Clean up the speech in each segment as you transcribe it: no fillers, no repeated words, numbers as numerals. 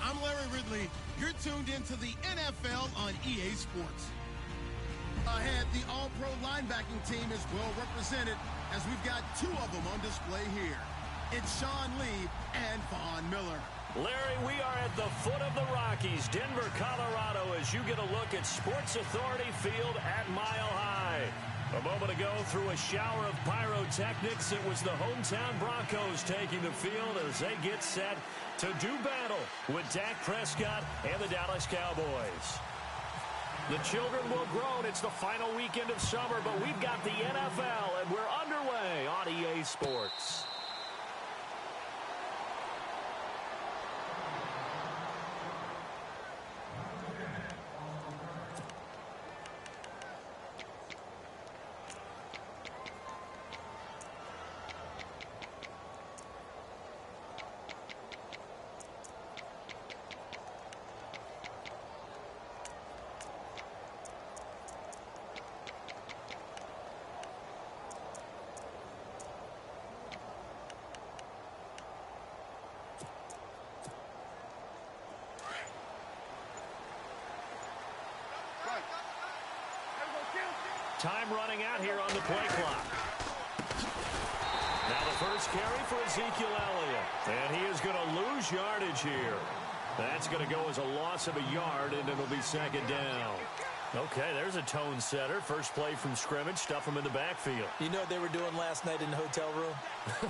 I'm Larry Ridley. You're tuned into the NFL on EA Sports. Ahead, the All-Pro linebacking team is well represented as we've got two of them on display here. It's Sean Lee and Von Miller. Larry, we are at the foot of the Rockies, Denver, Colorado, as you get a look at Sports Authority Field at Mile High. A moment ago, through a shower of pyrotechnics, it was the hometown Broncos taking the field as they get set to do battle with Dak Prescott and the Dallas Cowboys. The children will groan. It's the final weekend of summer, but we've got the NFL, and we're underway on EA Sports. Time running out here on the play clock. Now the first carry for Ezekiel Elliott. And he is going to lose yardage here. That's going to go as a loss of a yard, and it'll be second down. Okay, there's a tone setter. First play from scrimmage. Stuff him in the backfield. You know what they were doing last night in the hotel room?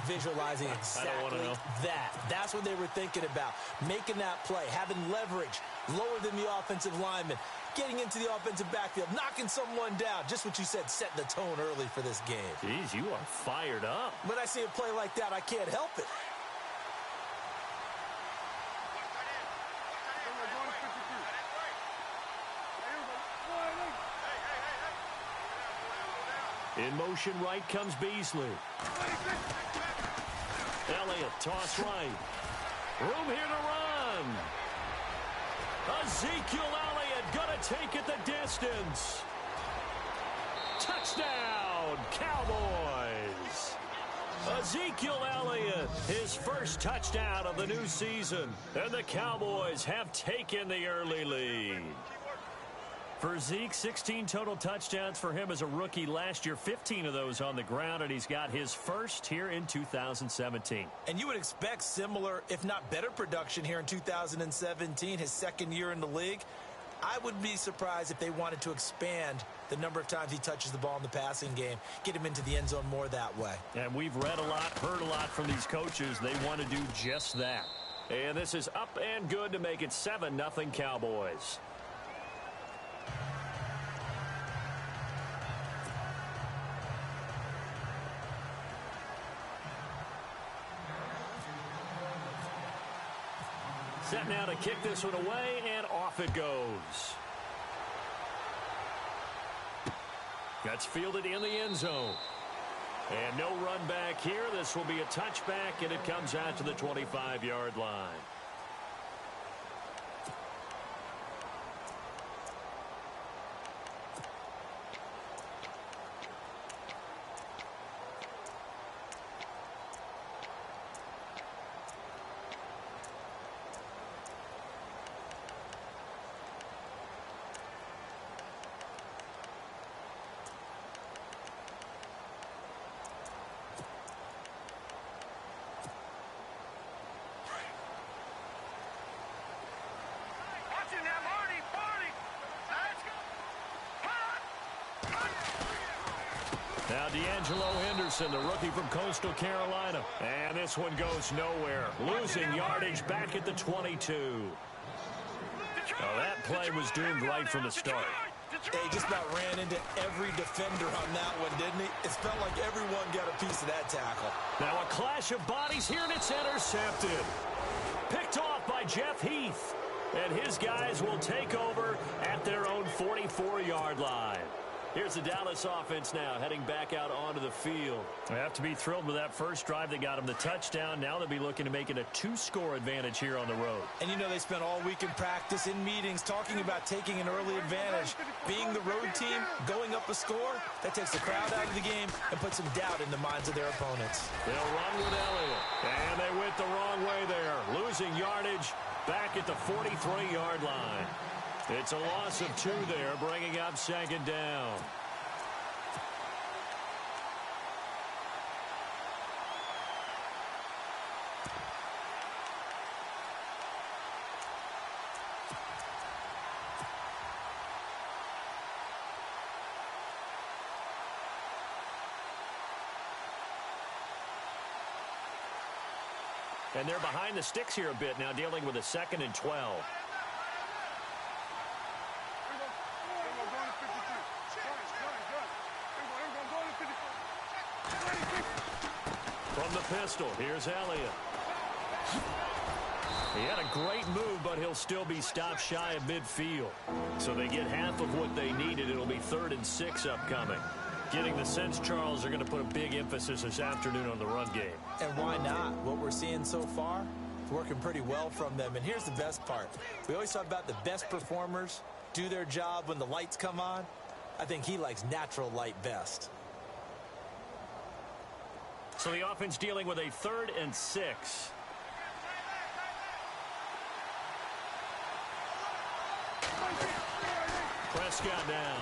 Visualizing exactly I don't want to know. that. That's what they were thinking about. Making that play, having leverage, lower than the offensive lineman, getting into the offensive backfield, knocking someone down. Just what you said, setting the tone early for this game. Jeez, you are fired up. When I see a play like that, I can't help it. In motion right comes Beasley. Elliott, toss right. Room here to run. Ezekiel Elliott going to take it the distance. Touchdown, Cowboys. Ezekiel Elliott, his first touchdown of the new season. And the Cowboys have taken the early lead. For Zeke, 16 total touchdowns for him as a rookie last year, 15 of those on the ground, and he's got his first here in 2017. And you would expect similar, if not better, production here in 2017, his second year in the league. I would be surprised if they wanted to expand the number of times he touches the ball in the passing game, get him into the end zone more that way. And we've read a lot, heard a lot from these coaches. They want to do just that. And this is up and good to make it 7-0 Cowboys. Set now to kick this one away, and off it goes. That's fielded in the end zone. And no run back here. This will be a touchback, and it comes out to the 25-yard line. Now D'Angelo Henderson, the rookie from Coastal Carolina. And this one goes nowhere. Losing yardage back at the 22. Now that play was doomed right from the start. He just about ran into every defender on that one, didn't he? It felt like everyone got a piece of that tackle. Now a clash of bodies here, and it's intercepted. Picked off by Jeff Heath. And his guys will take over at their own 44-yard line. Here's the Dallas offense now, heading back out onto the field. They have to be thrilled with that first drive that got them the touchdown. Now they'll be looking to make it a 2-score advantage here on the road. And you know they spent all week in practice, in meetings, talking about taking an early advantage. Being the road team, going up a score, that takes the crowd out of the game and puts some doubt in the minds of their opponents. They'll run with Elliott. And they went the wrong way there. Losing yardage back back at the 43-yard line. It's a loss of 2 there, bringing up 2nd down. And they're behind the sticks here a bit now, dealing with a 2nd and 12. From the pistol, here's Elliott. He had a great move, but he'll still be stopped shy of midfield. So they get half of what they needed. It'll be 3rd and 6 upcoming. Getting the sense, Charles, they're going to put a big emphasis this afternoon on the run game. And why not? What we're seeing so far is working pretty well from them. And here's the best part. We always talk about the best performers do their job when the lights come on. I think he likes natural light best. So the offense dealing with a 3rd and 6. Prescott down.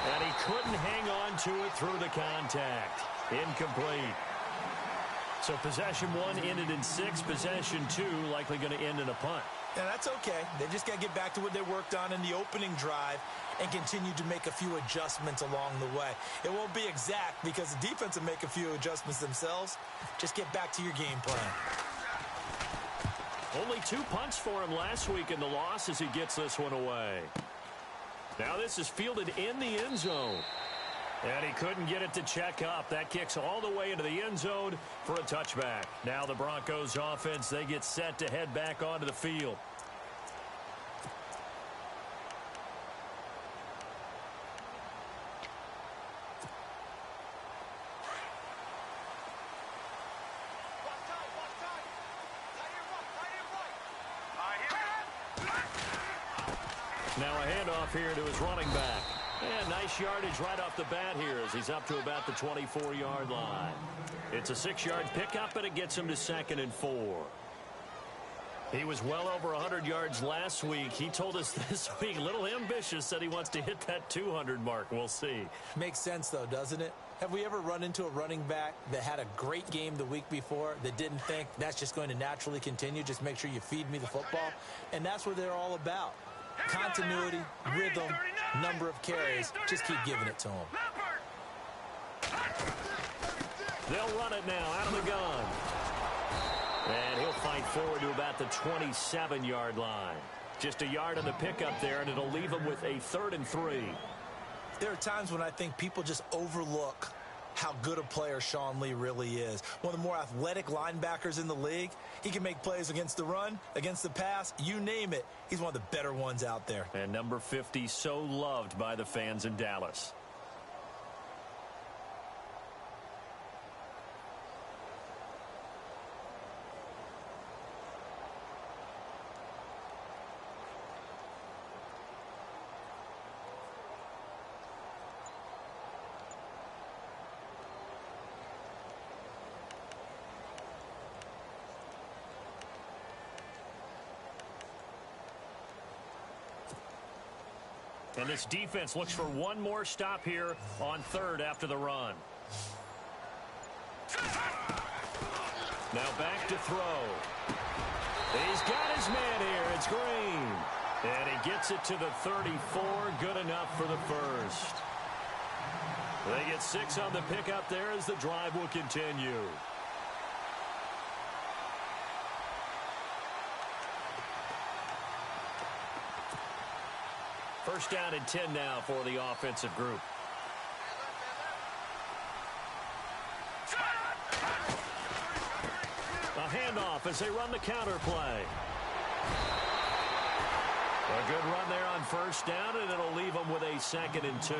And he couldn't hang on to it through the contact. Incomplete. So possession 1 ended in 6. Possession 2 likely going to end in a punt. And that's okay. They just got to get back to what they worked on in the opening drive and continue to make a few adjustments along the way. It won't be exact because the defense will make a few adjustments themselves. Just get back to your game plan. Only 2 punts for him last week in the loss as he gets this one away. Now this is fielded in the end zone. And he couldn't get it to check up. That kicks all the way into the end zone for a touchback. Now the Broncos offense, they get set to head back onto the field. Now a handoff here to his running back. And nice yardage right off the bat here as he's up to about the 24-yard line. It's a 6-yard pickup, and it gets him to 2nd and 4. He was well over 100 yards last week. He told us this week, a little ambitious, said he wants to hit that 200 mark. We'll see. Makes sense, though, doesn't it? Have we ever run into a running back that had a great game the week before that didn't think that's just going to naturally continue? Just make sure you feed me the football. And that's what they're all about. Continuity, rhythm, number of carries. Just keep giving it to him. They'll run it now out of the gun. And he'll fight forward to about the 27-yard line. Just a yard on the pickup there, and it'll leave him with a 3rd and 3. There are times when I think people just overlook how good a player Sean Lee really is. One of the more athletic linebackers in the league. He can make plays against the run, against the pass, you name it. He's one of the better ones out there. And number 50, so loved by the fans in Dallas. And this defense looks for one more stop here on 3rd after the run. Now back to throw. He's got his man here. It's Green. And he gets it to the 34. Good enough for the first. They get 6 on the pickup there as the drive will continue. First down and 10 now for the offensive group. A handoff as they run the counter play. A good run there on first down, and it'll leave them with a 2nd and 2.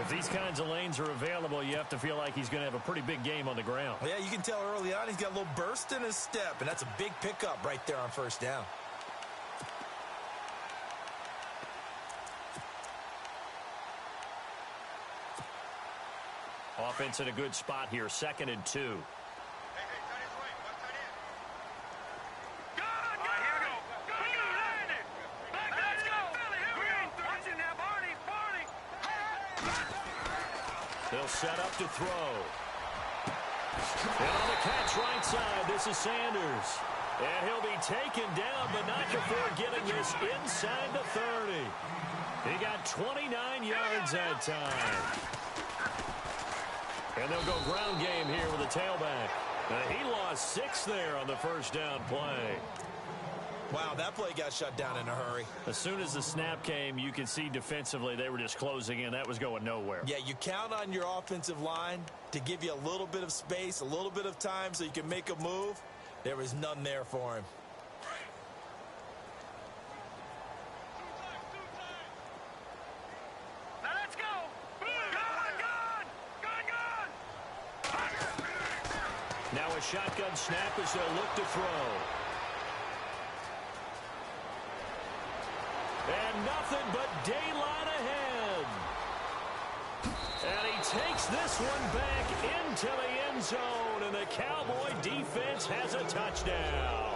If these kinds of lanes are available, you have to feel like he's going to have a pretty big game on the ground. Yeah, you can tell early on he's got a little burst in his step, and that's a big pickup right there on first down. Offense in a good spot here, 2nd and 2. to throw. And on the catch right side, this is Sanders. And he'll be taken down, but not before getting this inside the 30. He got 29 yards that time. And they'll go ground game here with a tailback. He lost 6 there on the first down play. Wow, that play got shut down in a hurry. As soon as the snap came, you could see defensively they were just closing in. That was going nowhere. Yeah, you count on your offensive line to give you a little bit of space, a little bit of time so you can make a move. There was none there for him. Now let's go. Now a shotgun snap as they'll look to throw. And nothing but daylight ahead. And he takes this one back into the end zone, and the Cowboy defense has a touchdown.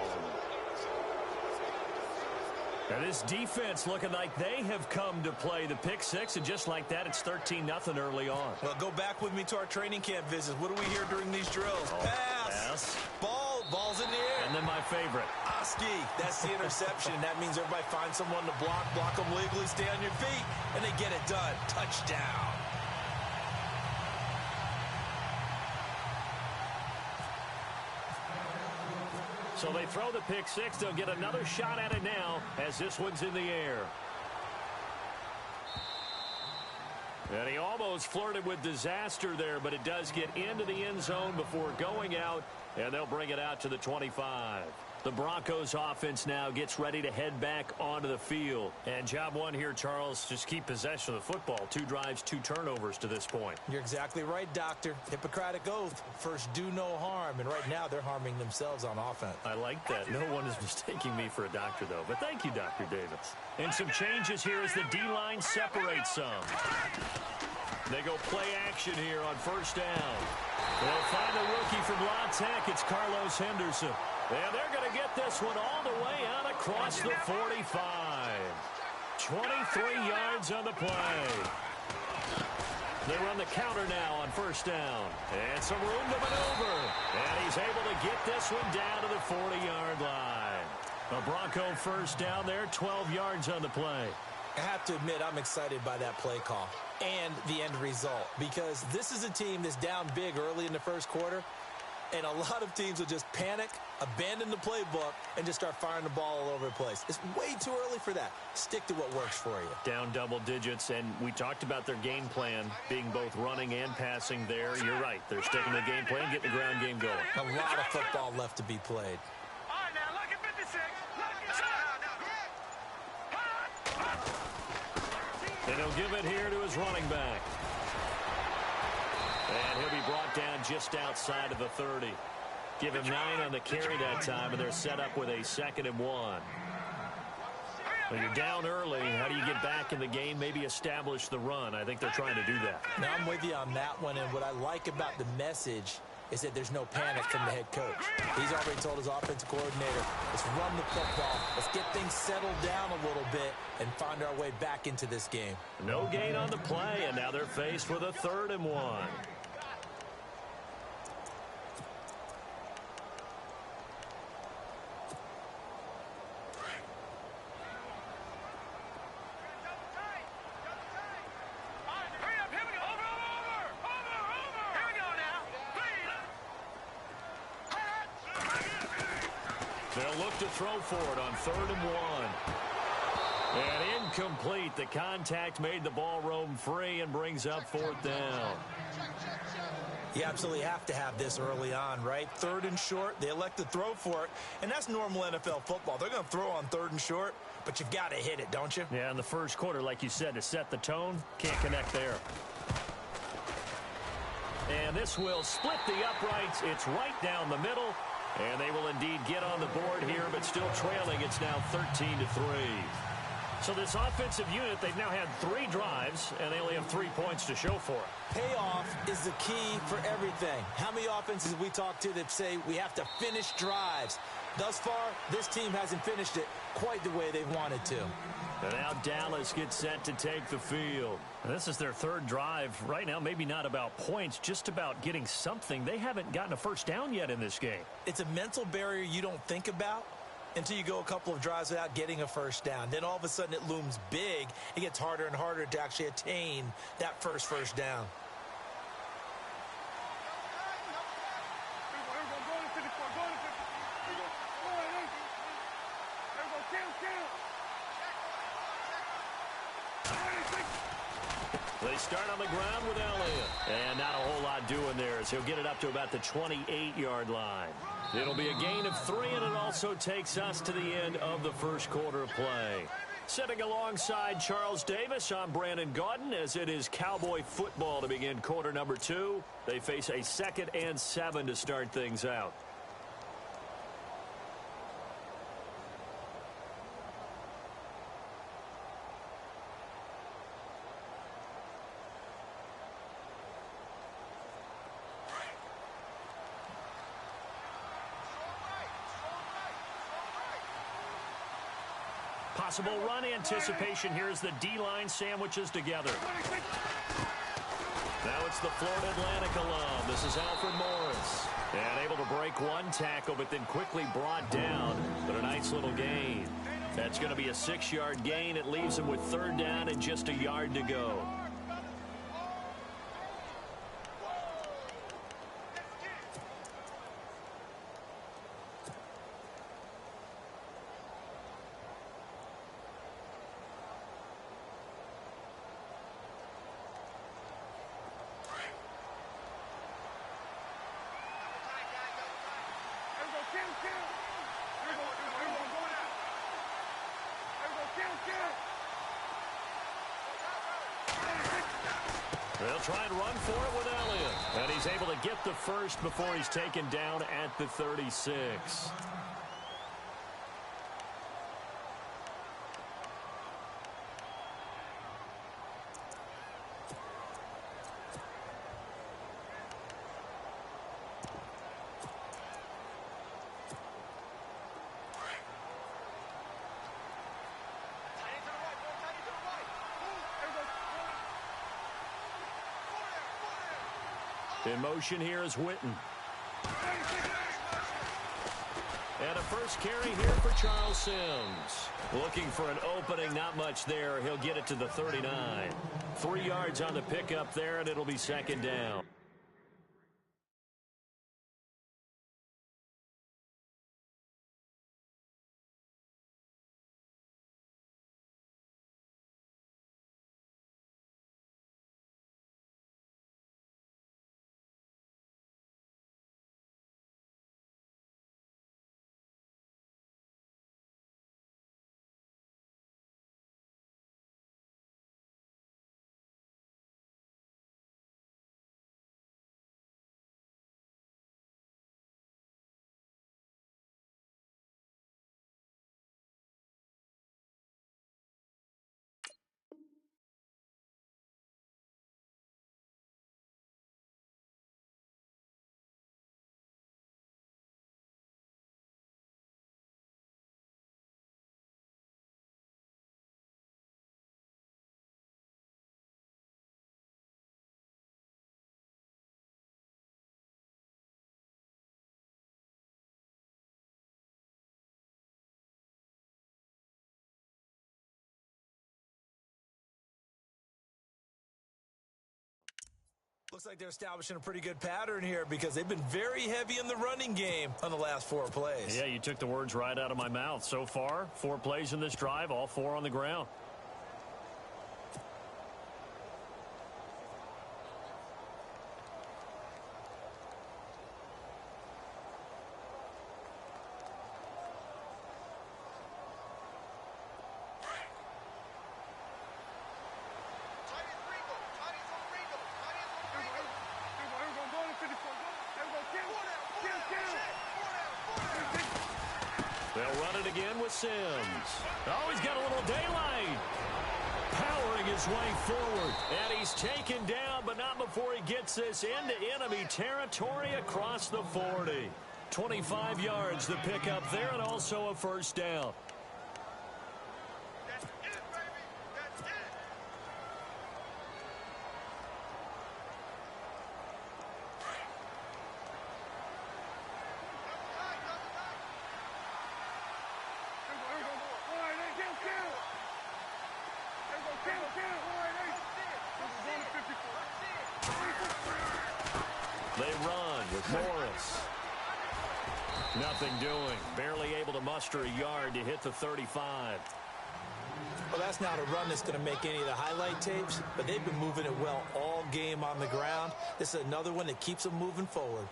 And this defense looking like they have come to play the pick six, and just like that, it's 13-0 early on. Well, go back with me to our training camp visits. What do we hear during these drills? Pass. Ball's in the air. And then my favorite. Oski, that's the interception. That means everybody finds someone to block them legally, stay on your feet, and they get it done. Touchdown. So they throw the pick six. They'll get another shot at it now as this one's in the air. And he almost flirted with disaster there, but it does get into the end zone before going out, and they'll bring it out to the 25. The Broncos offense now gets ready to head back onto the field. And job one here, Charles, just keep possession of the football. 2 drives, 2 turnovers to this point. You're exactly right, Doctor. Hippocratic oath. First, do no harm. And right now, they're harming themselves on offense. I like that. No one is mistaking me for a doctor, though. But thank you, Dr. Davis. And some changes here as the D-line separates some. They go play action here on first down. They'll find the rookie from La Tech. It's Carlos Henderson. And they're going to get this one all the way out across the 45. 23 yards on the play. They run the counter now on first down. And some room to maneuver. And he's able to get this one down to the 40-yard line. A Bronco first down there, 12 yards on the play. I have to admit, I'm excited by that play call and the end result, because this is a team that's down big early in the first quarter, and a lot of teams will just panic, abandon the playbook, and just start firing the ball all over the place. It's way too early for that. Stick to what works for you. Down double digits, and we talked about their game plan being both running and passing there. You're right. They're sticking to the game plan, getting the ground game going. A lot of football left to be played. All right, now look at 56. And he'll give it here to his running back. And he'll be brought down just outside of the 30. Give him 9 on the carry that time, and they're set up with a 2nd and 1. When you're down early, how do you get back in the game? Maybe establish the run. I think they're trying to do that. Now, I'm with you on that one, and what I like about the message is that there's no panic from the head coach. He's already told his offensive coordinator, let's run the football, let's get things settled down a little bit and find our way back into this game. No gain on the play, and now they're faced with a 3rd and 1. They'll look to throw for it on 3rd and 1. And incomplete. The contact made the ball roam free and brings up 4th down. You absolutely have to have this early on, right? 3rd and short, they elect to throw for it, and that's normal NFL football. They're going to throw on 3rd and short, but you've got to hit it, don't you? Yeah, in the first quarter, like you said, to set the tone, can't connect there. And this will split the uprights. It's right down the middle. And they will indeed get on the board here, but still trailing. It's now 13-3. So this offensive unit, they've now had 3 drives, and they only have 3 points to show for it. Payoff is the key for everything. How many offenses we talk to that say we have to finish drives? Thus far, this team hasn't finished it quite the way they wanted to. And now Dallas gets set to take the field. This is their third drive. Right now, maybe not about points, just about getting something. They haven't gotten a first down yet in this game. It's a mental barrier you don't think about until you go a couple of drives without getting a first down. Then all of a sudden it looms big. It gets harder and harder to actually attain that first down. They start on the ground with Elliott. And not a whole lot doing there as he'll get it up to about the 28-yard line. It'll be a gain of 3, and it also takes us to the end of the first quarter of play. Sitting alongside Charles Davis, I'm Brandon Gaudin as it is Cowboy football to begin quarter number 2. They face a 2nd and 7 to start things out. Possible run anticipation here as the D-line sandwiches together. Now it's the Florida Atlantic alum. This is Alfred Morris. And able to break one tackle, but then quickly brought down. But a nice little gain. That's going to be a 6-yard gain. It leaves him with 3rd down and just a yard to go. They'll try and run for it with Elliott. And he's able to get the first before he's taken down at the 36. In motion here is Witten. And a first carry here for Charles Sims. Looking for an opening, not much there. He'll get it to the 39. 3 yards on the pickup there, and it'll be 2nd down. Looks like they're establishing a pretty good pattern here because they've been very heavy in the running game on the last 4 plays. Yeah, you took the words right out of my mouth. So far, 4 plays in this drive, all 4 on the ground. They'll run it again with Sims. Oh, he's got a little daylight. Powering his way forward. And he's taken down, but not before he gets this into enemy territory across the 40. 25 yards the pickup there, and also a first down. That's it, baby. That's it. They run with Morris. Nothing doing. Barely able to muster a yard to hit the 35. Well, that's not a run that's going to make any of the highlight tapes, but they've been moving it well all game on the ground. This is another one that keeps them moving forward.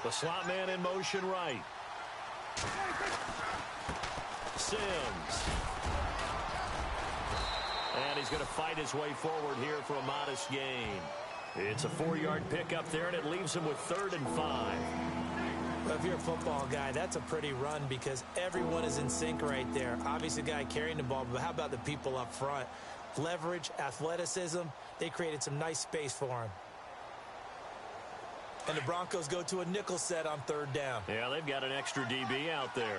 The slot man in motion right. Sims. And he's going to fight his way forward here for a modest gain. It's a 4-yard pickup there, and it leaves him with 3rd and 5. Well, if you're a football guy, that's a pretty run because everyone is in sync right there. Obviously, the guy carrying the ball, but how about the people up front? Leverage, athleticism, they created some nice space for him. And the Broncos go to a nickel set on 3rd down. Yeah, they've got an extra DB out there.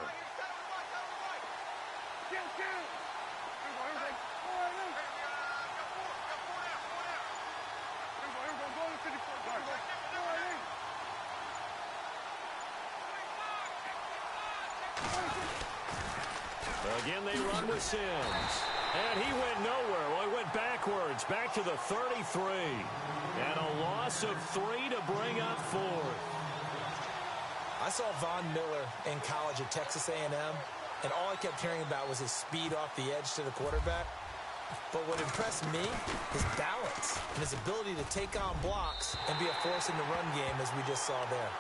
Again, they run with Sims. And he went nowhere. Well, he went backwards, back to the 33. And a loss of 3 to bring up 4th. I saw Von Miller in college at Texas A&M, and all I kept hearing about was his speed off the edge to the quarterback. But what impressed me, his balance and his ability to take on blocks and be a force in the run game, as we just saw there.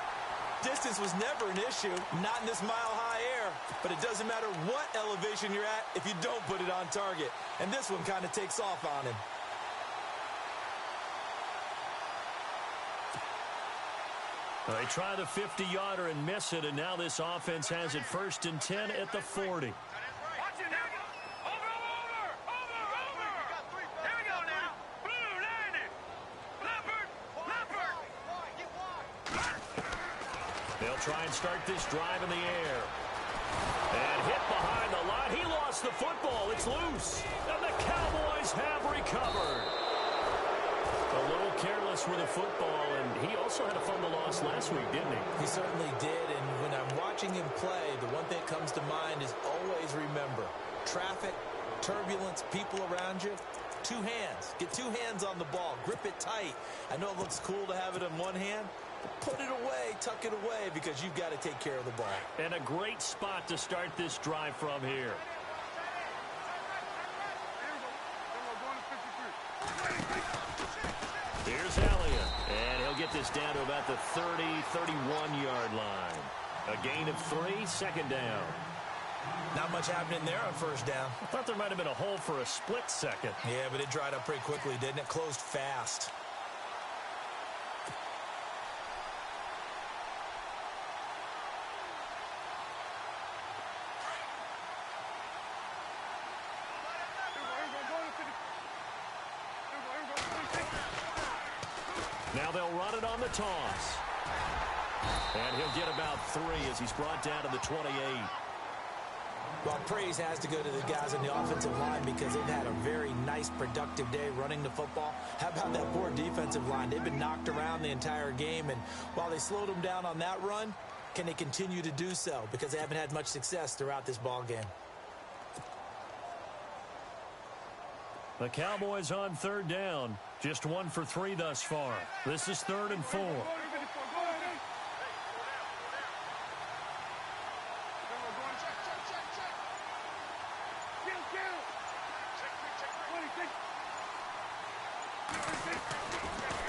Distance was never an issue, not in this mile-high air, but it doesn't matter what elevation you're at if you don't put it on target. And this one kind of takes off on him. They try the 50-yarder and miss it, and now this offense has it 1st and 10 at the 40. They'll try and start this drive in the air. And hit behind the line. He lost the football. It's loose. And the Cowboys have recovered. A little careless with the football, and he also had a fumble loss last week, didn't he? He certainly did, and when I'm watching him play, the one thing that comes to mind is always remember, traffic, turbulence, people around you, 2 hands. Get 2 hands on the ball. Grip it tight. I know it looks cool to have it in one hand, but put it away, tuck it away, because you've got to take care of the ball. And a great spot to start this drive from here. Here's Elliott, and he'll get this down to about the 30, 31-yard line. A gain of 3, 2nd down. Not much happening there on 1st down. I thought there might have been a hole for a split second. Yeah, but it dried up pretty quickly, didn't it? Closed fast. Now they'll run it on the toss. And he'll get about 3 as he's brought down to the 28. Well, praise has to go to the guys on the offensive line because they've had a very nice, productive day running the football. How about that poor defensive line? They've been knocked around the entire game, and while they slowed them down on that run, can they continue to do so? Because they haven't had much success throughout this ball game. The Cowboys on 3rd down. Just 1 for 3 thus far. This is 3rd and 4.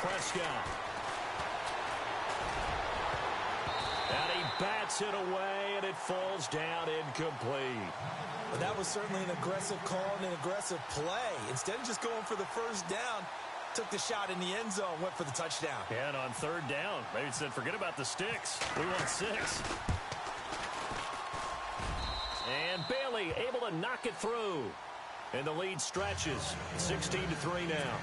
Prescott. And he bats it away, and it falls down incomplete. But that was certainly an aggressive call and an aggressive play. Instead of just going for the first down, took the shot in the end zone, went for the touchdown. And on third down, maybe said, forget about the sticks. We want 6. And Bailey able to knock it through. And the lead stretches. 16-3 now.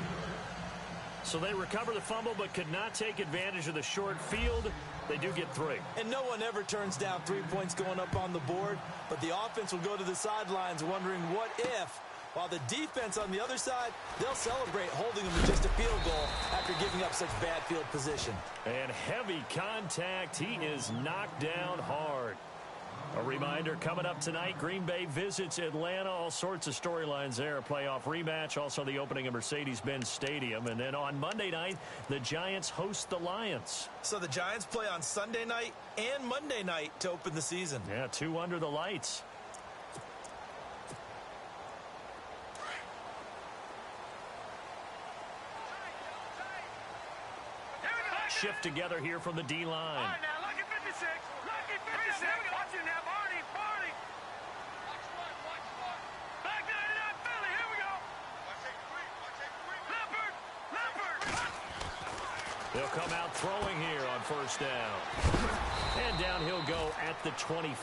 So they recover the fumble but could not take advantage of the short field. They do get 3. And no one ever turns down 3 points going up on the board. But the offense will go to the sidelines wondering what if. While the defense on the other side, they'll celebrate holding them to just a field goal after giving up such bad field position. And heavy contact. He is knocked down hard. A reminder, coming up tonight, Green Bay visits Atlanta. All sorts of storylines there. A playoff rematch, also the opening of Mercedes-Benz Stadium. And then on Monday night, the Giants host the Lions. So the Giants play on Sunday night and Monday night to open the season. Yeah, 2 under the lights. Shift together here from the D-line. All right, now, lucky 56. Lucky 56. Watch it now, Barney. Barney. Watch one. Back 99, Philly. Here we go. Watch it, Leopard. Leopard. They'll come out throwing here on first down. And down he'll go at the 25.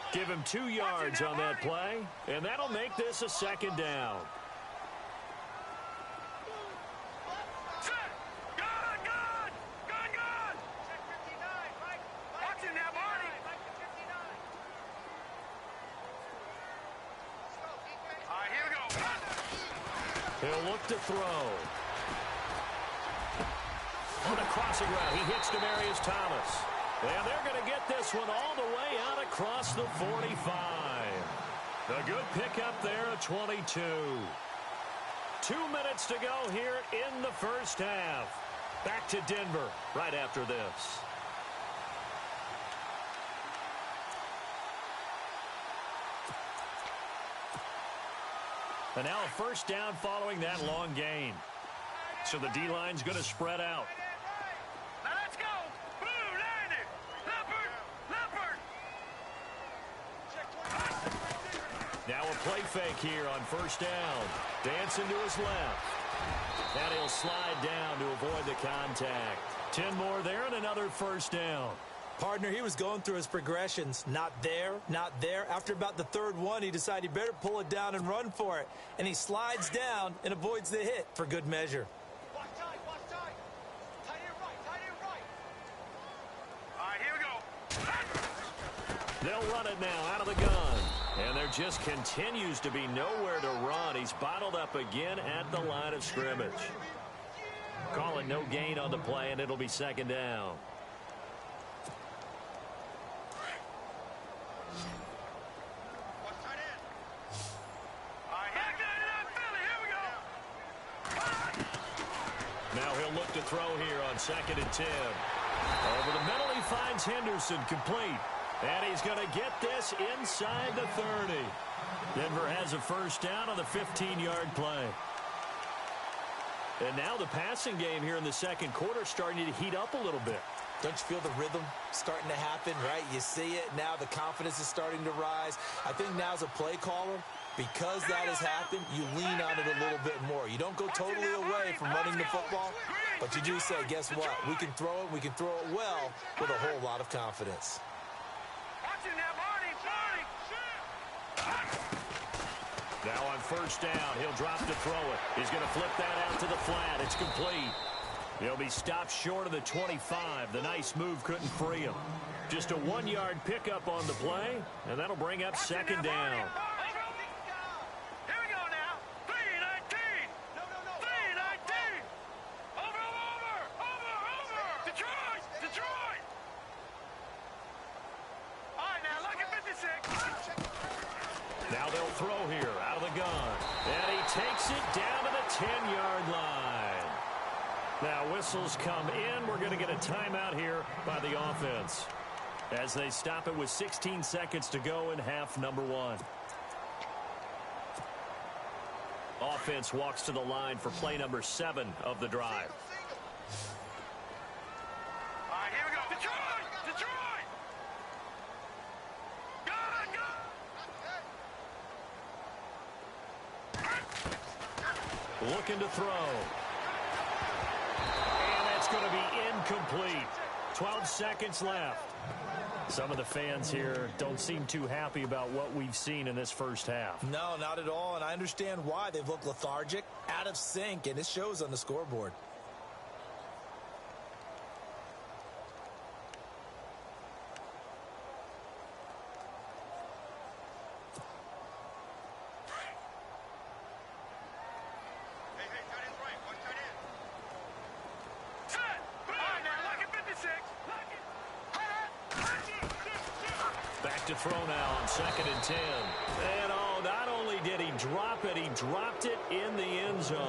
Give him 2 yards on that play, and that'll make this a second down. He'll look to throw. On the crossing route, he hits Demaryius Thomas. And they're going to get this one all the way out across the 45. A good pickup there at 22. 2 minutes to go here in the first half. Back to Denver right after this. And now a first down following that long gain. So the D-line's going to spread out. Now let's go. Blue, landed. Leopard. Now a play fake here on first down. Dancing to his left. And he'll slide down to avoid the contact. 10 more there and another first down. Partner, he was going through his progressions. Not there, not there. After about the third one, he decided he better pull it down and run for it. And he slides down and avoids the hit for good measure. Watch tight. Tight end right. All right, here we go. They'll run it now out of the gun. And there just continues to be nowhere to run. He's bottled up again at the line of scrimmage. Call it no gain on the play, and it'll be second down. Now he'll look to throw here on 2nd and 10. Over the middle, he finds Henderson complete. And he's going to get this inside the 30. Denver has a first down on the 15-yard play. And now the passing game here in the second quarter starting to heat up a little bit. Don't you feel the rhythm starting to happen, right? You see it. Now the confidence is starting to rise. I think now as a play caller, because that has happened, you lean on it a little bit more. You don't go totally away from running the football, but you do say, guess what? We can throw it. We can throw it well with a whole lot of confidence. Now on first down, he'll drop to throw it. He's going to flip that out to the flat. It's complete. He'll be stopped short of the 25. The nice move couldn't free him. Just a 1-yard pickup on the play, and that'll bring up second down. Here we go now. 3-19. No. 3-19. Over. Detroit. All right, now look at 56. Now they'll throw here out of the gun. And he takes it down to the 10-yard line. Now whistles come in. We're going to get a timeout here by the offense as they stop it with 16 seconds to go in half number 1. Offense walks to the line for play number 7 of the drive. All right, here we go. Detroit. Looking to throw. And that's going to be incomplete. 12 seconds left. Some of the fans here don't seem too happy about what we've seen in this first half. No, not at all, and I understand why. They've looked lethargic, out of sync, and it shows on the scoreboard. To throw now on 2nd and 10. And oh, not only did he drop it, he dropped it in the end zone.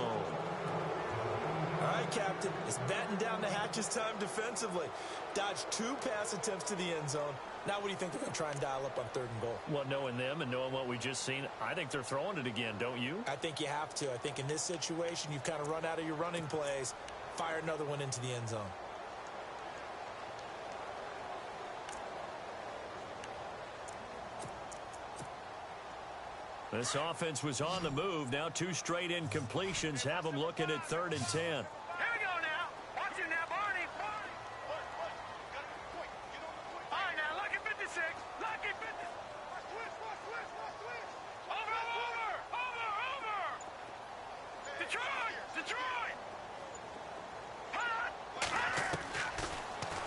All right, Captain, it's batten down the hatches time defensively. Dodged 2 pass attempts to the end zone. Now what do you think they're going to try and dial up on 3rd and goal? Well, knowing them and knowing what we just seen, I think they're throwing it again, don't you? I think you have to. I think in this situation, you've kind of run out of your running plays. Fire another one into the end zone. This offense was on the move. Now 2 straight incompletions have them looking at 3rd and 10. Here we go now. Watch it now, Barney. All right, now, lucky 56. Lucky 50. Over. Detroit.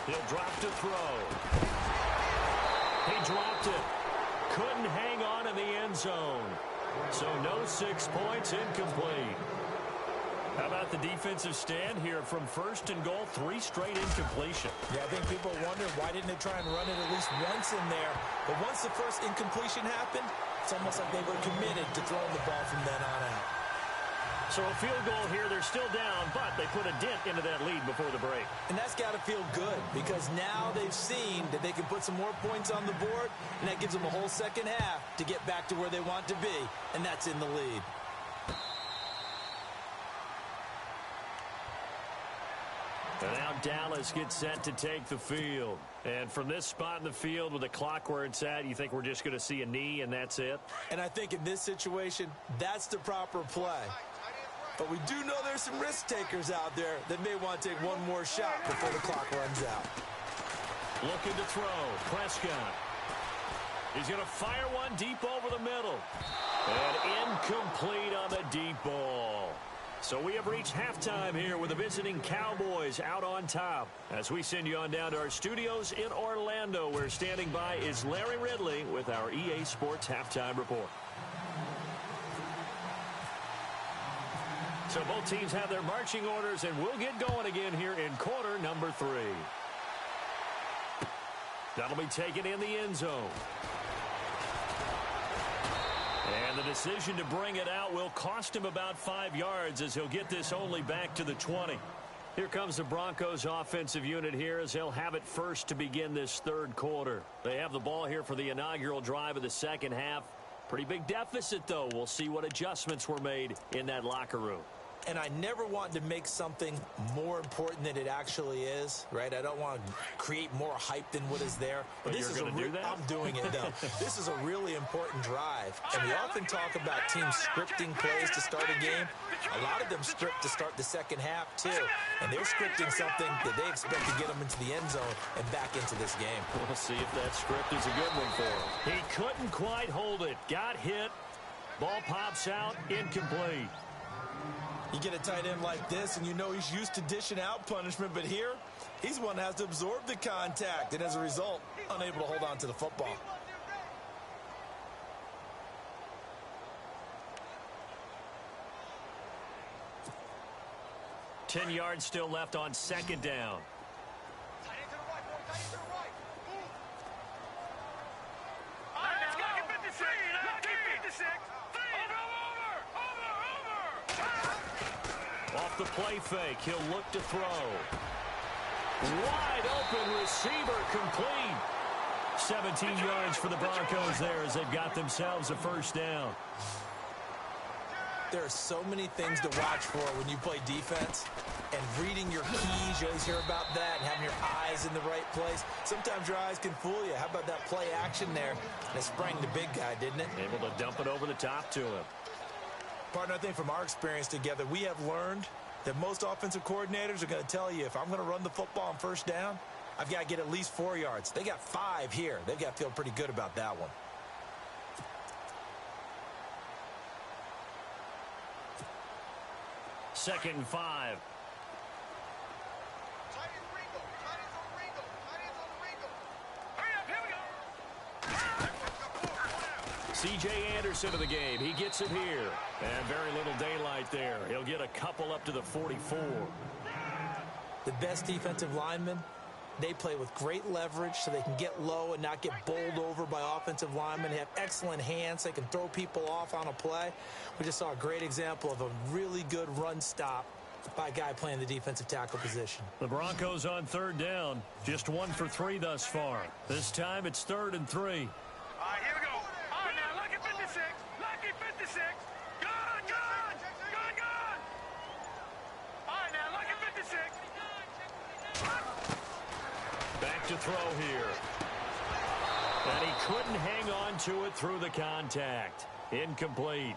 He'll drop to throw. He dropped it. Couldn't hang on in the end zone. So no 6 points, incomplete. How about the defensive stand here from 1st and goal, 3 straight incompletion. Yeah, I think people wonder why didn't they try and run it at least once in there. But once the first incompletion happened, it's almost like they were committed to throwing the ball from then on out. So a field goal here, they're still down, but they put a dent into that lead before the break. And that's got to feel good because now they've seen that they can put some more points on the board, and that gives them a whole second half to get back to where they want to be, and that's in the lead. And now Dallas gets set to take the field. And from this spot in the field with the clock where it's at, you think we're just going to see a knee and that's it? And I think in this situation, that's the proper play. But we do know there's some risk takers out there that may want to take one more shot before the clock runs out. Looking to throw. Prescott. He's going to fire one deep over the middle. And incomplete on the deep ball. So we have reached halftime here with the visiting Cowboys out on top. As we send you on down to our studios in Orlando, where standing by is Larry Ridley with our EA Sports Halftime Report. So both teams have their marching orders, and we'll get going again here in quarter number 3. That'll be taken in the end zone. And the decision to bring it out will cost him about 5 yards as he'll get this only back to the 20. Here comes the Broncos offensive unit here as they'll have it first to begin this 3rd quarter. They have the ball here for the inaugural drive of the second half. Pretty big deficit, though. We'll see what adjustments were made in that locker room. And I never want to make something more important than it actually is, right? I don't want to create more hype than what is there. But this you're is going to do that? I'm doing it, though. This is a really important drive. And we often talk about teams scripting plays to start a game. A lot of them script to start the second half, too. And they're scripting something that they expect to get them into the end zone and back into this game. We'll see if that script is a good one for him. He couldn't quite hold it. Got hit. Ball pops out. Incomplete. You get a tight end like this, and you know he's used to dishing out punishment, but here, he's one that has to absorb the contact, and as a result, unable to hold on to the football. Ten yards still left on 2nd down. Off the play fake, he'll look to throw. Wide open receiver, complete. 17 yards for the Broncos there as they've got themselves a first down. There are so many things to watch for when you play defense. And reading your keys, you always hear about that, and having your eyes in the right place. Sometimes your eyes can fool you. How about that play action there? And it sprang the big guy, didn't it? Able to dump it over the top to him. Partner, I think from our experience together, we have learned that most offensive coordinators are going to tell you, if I'm going to run the football on first down, I've got to get at least 4 yards. They got 5 here. They've got to feel pretty good about that one. Second and 5. C.J. Anderson of the game. He gets it here. And very little daylight there. He'll get a couple up to the 44. The best defensive linemen, they play with great leverage so they can get low and not get bowled over by offensive linemen. They have excellent hands. They can throw people off on a play. We just saw a great example of a really good run stop by a guy playing the defensive tackle position. The Broncos on third down. Just 1 for 3 thus far. This time it's 3rd and 3. All right, here we go. All right, now, lucky 56. Lucky 56. Gone, gone. Gone, gone. All right, now, lucky 56. Back to throw here. And he couldn't hang on to it through the contact. Incomplete.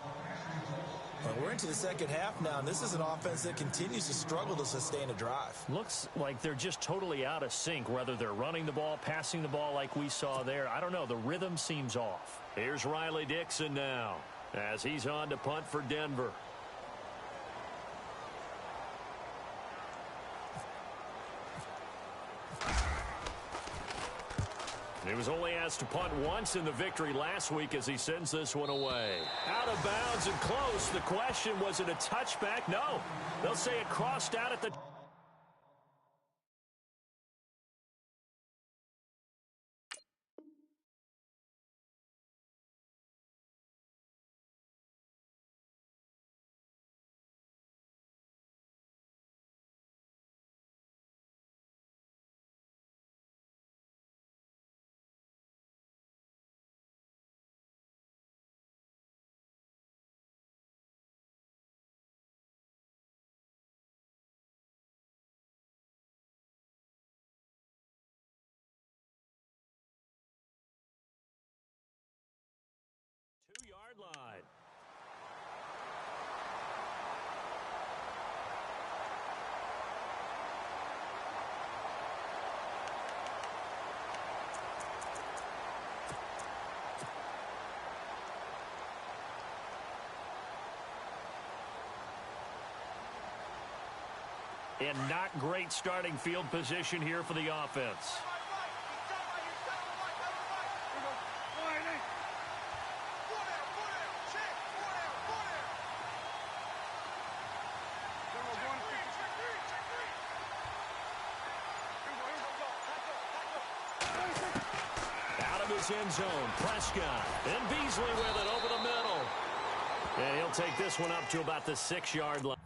Well, we're into the second half now, and this is an offense that continues to struggle to sustain a drive. Looks like they're just totally out of sync, whether they're running the ball, passing the ball like we saw there. I don't know. The rhythm seems off. Here's Riley Dixon now as he's on to punt for Denver. He was only asked to punt once in the victory last week as he sends this one away. Out of bounds and close. The question, was it a touchback? No. They'll say it crossed out at the... Two-yard line. And not great starting field position here for the offense. End zone. Prescott and Beasley with it over the middle. And he'll take this one up to about the 6-yard line.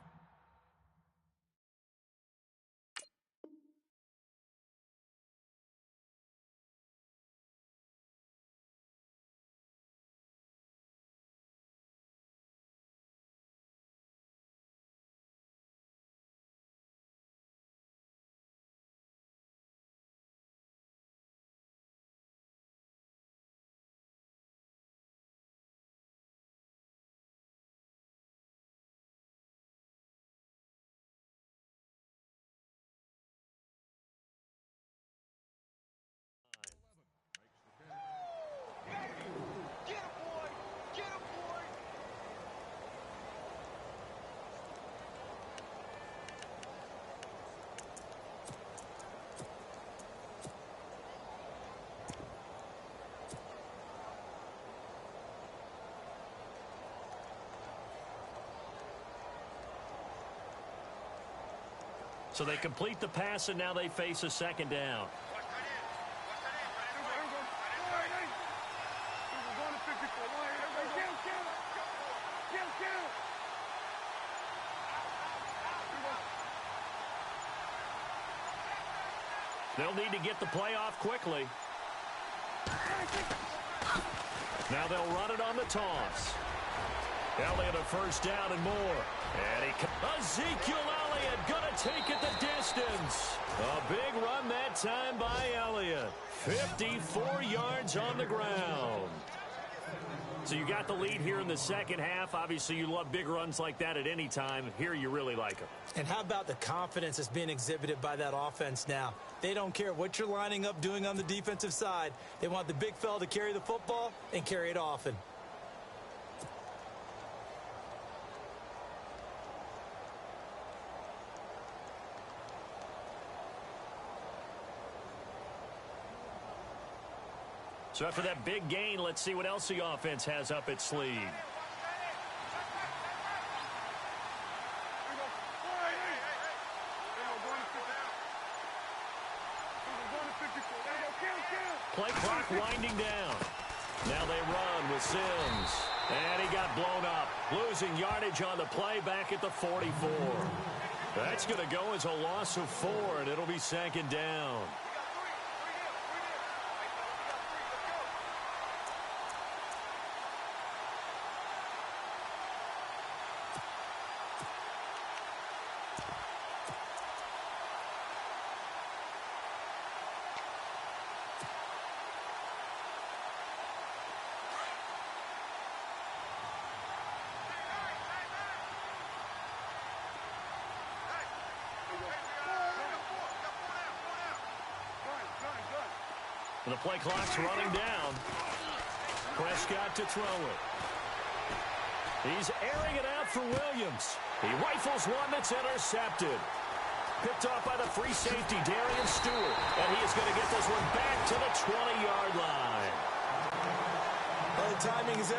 So they complete the pass, and now they face a second down. They'll need to get the play off quickly. Now they'll run it on the toss. Elliott a first down and more. And Ezekiel Elliott gonna take it the distance. A big run that time by Elliott. 54 yards on the ground. So you got the lead here in the second half. Obviously, you love big runs like that at any time. Here you really like them. And how about the confidence that's being exhibited by that offense now? They don't care what you're lining up doing on the defensive side. They want the big fella to carry the football and carry it often. So after that big gain, let's see what else the offense has up its sleeve. Play clock winding down. Now they run with Sims. And he got blown up. Losing yardage on the play back at the 44. That's going to go as a loss of 4, and it'll be second down. And the play clock's running down. Prescott to throw it. He's airing it out for Williams. He rifles one that's intercepted. Picked off by the free safety, Darian Stewart. And he is going to get this one back to the 20-yard line. Well, the timing is everything.